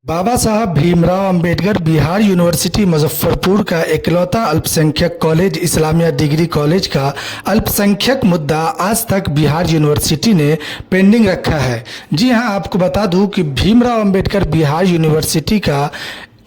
बाबा Saheb Bhimrao Ambedkar Bihar university Muzaffarpur का इकलौता अल्पसंख्यक कॉलेज इस्लामिया डिग्री कॉलेज का अल्पसंख्यक मुद्दा आज तक बिहार यूनिवर्सिटी ने पेंडिंग रखा है। जी हां, आपको बता दूं कि भीमराव अंबेडकर बिहार यूनिवर्सिटी का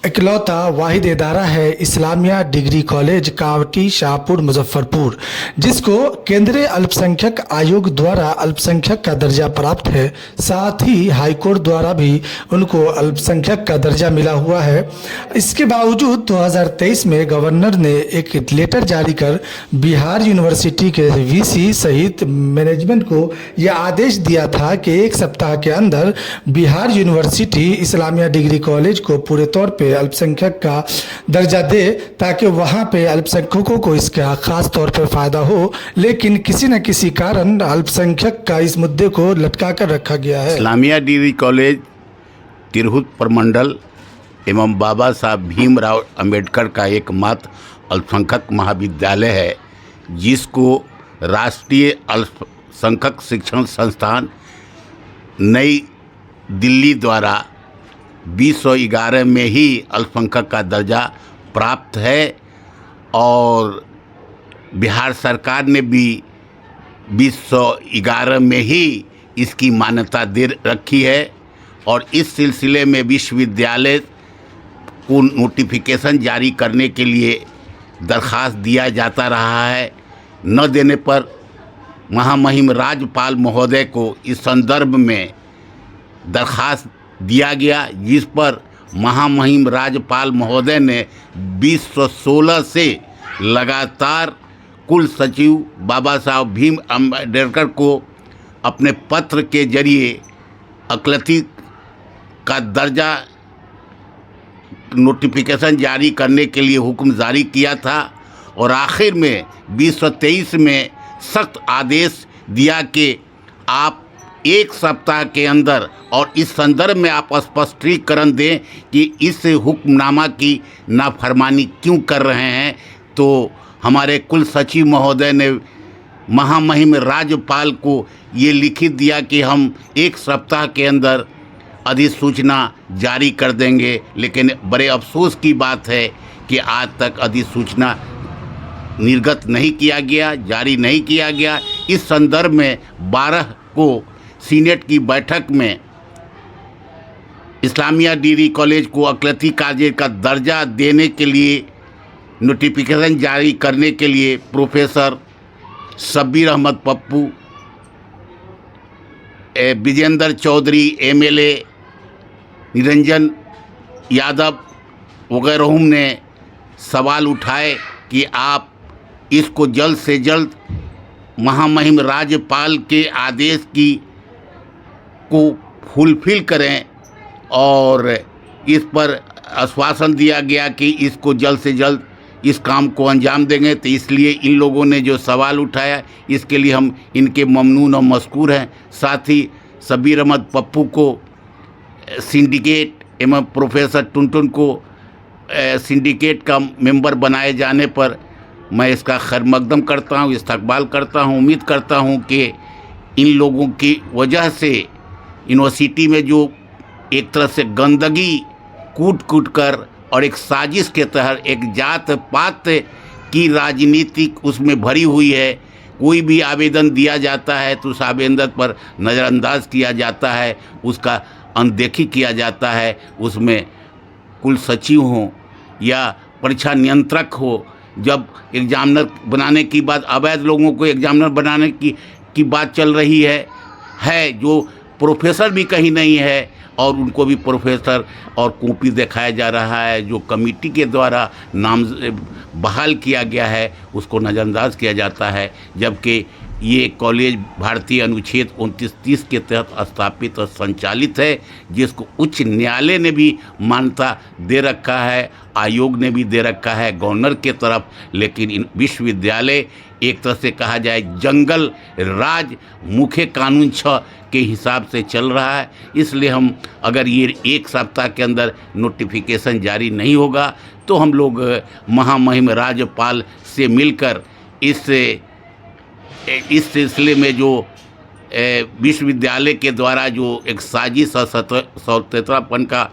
इकलौता वाहिद इदारा है इस्लामिया डिग्री कॉलेज कावटी शाहपुर मुजफ्फरपुर, जिसको केंद्रीय अल्पसंख्यक आयोग द्वारा अल्पसंख्यक का दर्जा प्राप्त है। साथ ही हाईकोर्ट द्वारा भी उनको अल्पसंख्यक का दर्जा मिला हुआ है। इसके बावजूद 2023 में गवर्नर ने एक लेटर जारी कर बिहार यूनिवर्सिटी के वीसी सहित मैनेजमेंट को यह आदेश दिया था कि एक सप्ताह के अंदर Bihar university Islamia degree college को पूरे तौर पे अल्पसंख्यक का दर्जा दे, ताकि वहां पे अल्पसंख्यकों को इसका खास तौर पर फायदा हो। लेकिन किसी न किसी कारण अल्पसंख्यक का इस मुद्दे को लटका कर रखा गया है। इस्लामिया डिग्री कॉलेज तिरहुत प्रमंडल एवं बाबा साहब भीमराव अंबेडकर का एकमात्र अल्पसंख्यक महाविद्यालय है, जिसको राष्ट्रीय अल्पसंख्यक शिक्षण संस्थान नई दिल्ली द्वारा 2011 में ही अल्पसंख्यक का दर्जा प्राप्त है और बिहार सरकार ने भी 2011 में ही इसकी मान्यता दे रखी है। और इस सिलसिले में विश्वविद्यालय को नोटिफिकेशन जारी करने के लिए दरख्वास्त दिया जाता रहा है। न देने पर महामहिम राज्यपाल महोदय को इस संदर्भ में दरख्वास्त दिया गया, जिस पर महामहिम राज्यपाल महोदय ने 2016 से लगातार कुल सचिव बाबा साहब भीम अम्बेडकर को अपने पत्र के जरिए अकलती का दर्जा नोटिफिकेशन जारी करने के लिए हुक्म जारी किया था। और आखिर में 2023 में सख्त आदेश दिया कि आप एक सप्ताह के अंदर और इस संदर्भ में आप स्पष्टीकरण दें कि इस हुक्मनामा की नाफरमानी क्यों कर रहे हैं। तो हमारे कुल सचिव महोदय ने महामहिम राज्यपाल को ये लिखित दिया कि हम एक सप्ताह के अंदर अधिसूचना जारी कर देंगे। लेकिन बड़े अफसोस की बात है कि आज तक अधिसूचना निर्गत नहीं किया गया, जारी नहीं किया गया। इस संदर्भ में 12 को सीनेट की बैठक में इस्लामिया डिग्री कॉलेज को अकलती कॉलेज का दर्जा देने के लिए नोटिफिकेशन जारी करने के लिए प्रोफेसर शब्बीर अहमद पप्पू, विजेंद्र चौधरी एमएलए, निरंजन यादव वगैरह ने सवाल उठाए कि आप इसको जल्द से जल्द महामहिम राज्यपाल के आदेश की को फुलफिल करें। और इस पर आश्वासन दिया गया कि इसको जल्द से जल्द इस काम को अंजाम देंगे। तो इसलिए इन लोगों ने जो सवाल उठाया, इसके लिए हम इनके ममनून और मशकूर हैं। साथ ही शब्बीर अहमद पप्पू को सिंडिकेट एवं प्रोफेसर टुनटुन को सिंडिकेट का मेंबर बनाए जाने पर मैं इसका खैर मकदम करता हूँ, इस्तकबाल करता हूँ। उम्मीद करता हूँ कि इन लोगों की वजह से यूनिवर्सिटी में जो एक तरह से गंदगी कूट कर और एक साजिश के तहत एक जात पात की राजनीति उसमें भरी हुई है। कोई भी आवेदन दिया जाता है तो उस आवेदन पर नज़रअंदाज किया जाता है, उसका अनदेखी किया जाता है। उसमें कुल सचिव हों या परीक्षा नियंत्रक हो, जब एग्जामिनर बनाने की बात, अवैध लोगों को एग्जामिनर बनाने की बात चल रही है जो प्रोफेसर भी कहीं नहीं है और उनको भी प्रोफेसर और कॉपी दिखाया जा रहा है। जो कमेटी के द्वारा नाम बहाल किया गया है उसको नज़रअंदाज किया जाता है, जबकि ये कॉलेज भारतीय अनुच्छेद 29-30 के तहत स्थापित और संचालित है, जिसको उच्च न्यायालय ने भी मान्यता दे रखा है, आयोग ने भी दे रखा है गवर्नर के तरफ। लेकिन इन विश्वविद्यालय एक तरह से कहा जाए जंगल राज मुख्य कानून 6 के हिसाब से चल रहा है। इसलिए हम अगर ये एक सप्ताह के अंदर नोटिफिकेशन जारी नहीं होगा तो हम लोग महामहिम राज्यपाल से मिलकर इस सिलसिले में जो विश्वविद्यालय के द्वारा जो एक साजिश और सौतेत्रापन का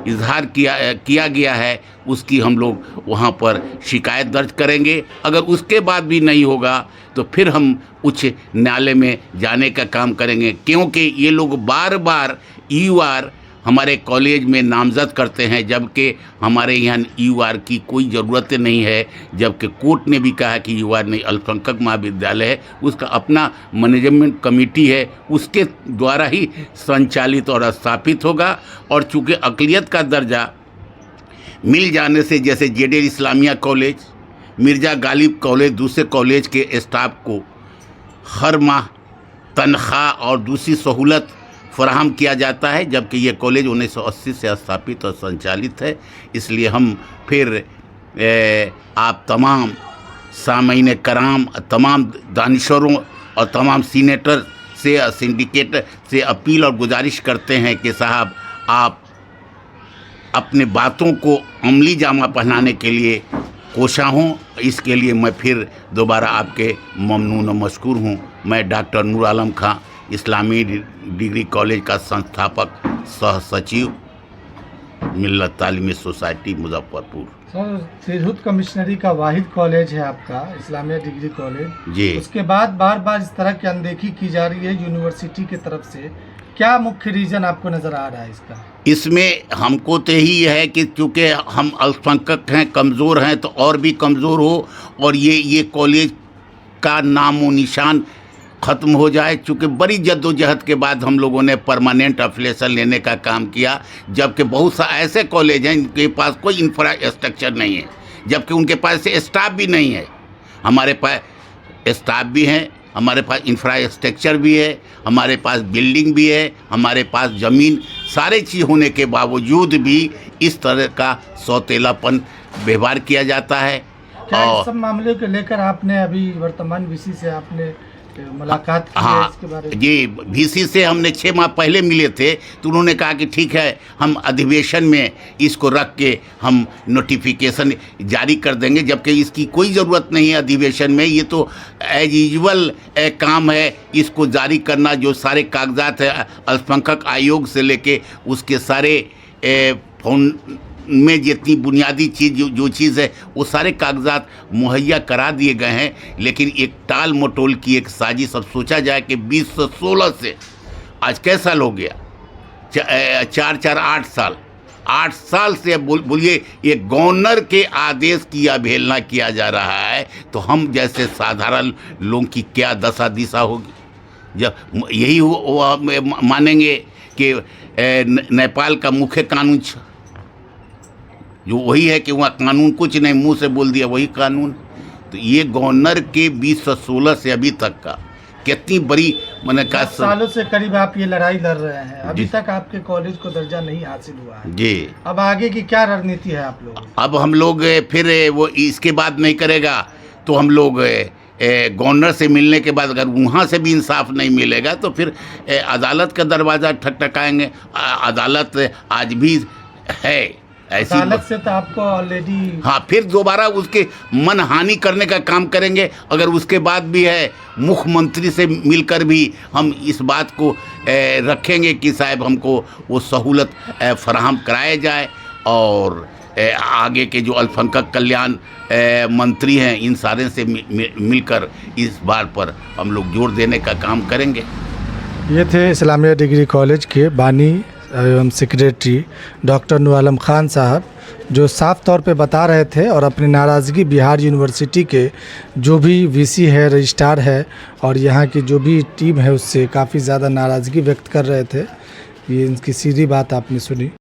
इजहार किया गया है उसकी हम लोग वहाँ पर शिकायत दर्ज करेंगे। अगर उसके बाद भी नहीं होगा तो फिर हम उच्च न्यायालय में जाने का काम करेंगे, क्योंकि ये लोग बार बार ईयूआर हमारे कॉलेज में नामजद करते हैं, जबकि हमारे यहाँ ईयूआर की कोई ज़रूरत नहीं है। जबकि कोर्ट ने भी कहा कि ईयूआर नहीं, अल्पसंख्यक महाविद्यालय है, उसका अपना मैनेजमेंट कमेटी है, उसके द्वारा ही संचालित और स्थापित होगा। और चूँकि अक़लियत का दर्जा मिल जाने से, जैसे जेडर इस्लामिया कॉलेज, मिर्ज़ा गालिब कॉलेज, दूसरे कॉलेज के स्टाफ को हर माह तनख्वाह और दूसरी सहूलत फराहम किया जाता है, जबकि ये कॉलेज 1980 से स्थापित और संचालित है। इसलिए हम फिर आप तमाम सामीन कराम, तमाम दानिशवरों और तमाम सीनेटर से, सिंडिकेट से अपील और गुजारिश करते हैं कि साहब आप अपने बातों को अमली जामा पहनाने के लिए कोशा हूँ। इसके लिए मैं फिर दोबारा आपके ममनून और मशकूर हूँ। मैं डॉक्टर नूर आलम खां, इस्लामी डिग्री कॉलेज का संस्थापक सह सचिव, मिल्लत तालीमी सोसाइटी मुजफ्फरपुर। सर, तिरहुत कमिश्नरी का वाहिद कॉलेज है आपका इस्लामिया डिग्री कॉलेज जी। उसके बाद बार बार इस तरह की अनदेखी की जा रही है यूनिवर्सिटी की तरफ से, क्या मुख्य रीज़न आपको नज़र आ रहा है इसका? इसमें हमको तो यही है कि चूँकि हम अल्पसंख्यक हैं, कमज़ोर हैं, तो और भी कमज़ोर हो और ये कॉलेज का नामो निशान ख़त्म हो जाए। चूँकि बड़ी जद्दोजहद के बाद हम लोगों ने परमानेंट अफिलिएशन लेने का काम किया, जबकि बहुत सा ऐसे कॉलेज हैं जिनके पास कोई इंफ्रास्ट्रक्चर नहीं है, जबकि उनके पास स्टाफ भी नहीं है। हमारे पास स्टाफ भी हैं, हमारे पास इंफ्रास्ट्रक्चर भी है, हमारे पास बिल्डिंग भी है, हमारे पास ज़मीन, सारे चीज़ होने के बावजूद भी इस तरह का सौतेलापन व्यवहार किया जाता है। क्या इस सब मामले को लेकर आपने अभी वर्तमान वीसी से आपने मुलाकात की है इसके बारे में? जी, वीसी से हमने 6 माह पहले मिले थे, तो उन्होंने कहा कि ठीक है, हम अधिवेशन में इसको रख के हम नोटिफिकेशन जारी कर देंगे, जबकि इसकी कोई ज़रूरत नहीं है अधिवेशन में। ये तो एज यूजुअल काम है इसको जारी करना। जो सारे कागजात है अल्पसंख्यक आयोग से लेके उसके सारे फोन में जितनी बुनियादी चीज़ जो चीज़ है वो सारे कागजात मुहैया करा दिए गए हैं। लेकिन एक टाल मटोल की एक साजिश, अब सोचा जाए कि 2016 से आज कै साल हो गया, 8 साल, 8 साल से बोलिए ये गवर्नर के आदेश की अवहेलना किया जा रहा है, तो हम जैसे साधारण लोगों की क्या दशा दिशा होगी। जब यही मानेंगे कि नेपाल का मुख्य कानून जो वही है कि वहाँ कानून कुछ नहीं, मुंह से बोल दिया वही कानून। तो ये गवर्नर के 2016 से अभी तक का कितनी बड़ी मैंने कहा, सालों से करीब आप ये लड़ाई लड़ रहे हैं, अभी तक आपके कॉलेज को दर्जा नहीं हासिल हुआ है जी। अब आगे की क्या रणनीति है आप लोग? अब हम लोग फिर वो इसके बाद नहीं करेगा तो हम लोग गवर्नर से मिलने के बाद अगर वहाँ से भी इंसाफ नहीं मिलेगा तो फिर अदालत का दरवाज़ा ठकठकाएंगे। अदालत आज भी है ऐसी, अदालत से तो आपको ऑलरेडी, हाँ, फिर दोबारा उसके मनहानि करने का काम करेंगे। अगर उसके बाद भी है मुख्यमंत्री से मिलकर भी हम इस बात को रखेंगे कि साहब हमको वो सहूलत फराहम कराया जाए, और आगे के जो अल्पसंख्यक कल्याण मंत्री हैं इन सारे से मिलकर इस बात पर हम लोग जोर देने का काम करेंगे। ये थे इस्लामिया डिग्री कॉलेज के बानी एवं सेक्रेटरी डॉक्टर नूर आलम खान साहब, जो साफ तौर पे बता रहे थे और अपनी नाराज़गी बिहार यूनिवर्सिटी के जो भी वीसी है, रजिस्ट्रार है और यहाँ की जो भी टीम है उससे काफ़ी ज़्यादा नाराज़गी व्यक्त कर रहे थे। ये इनकी सीधी बात आपने सुनी।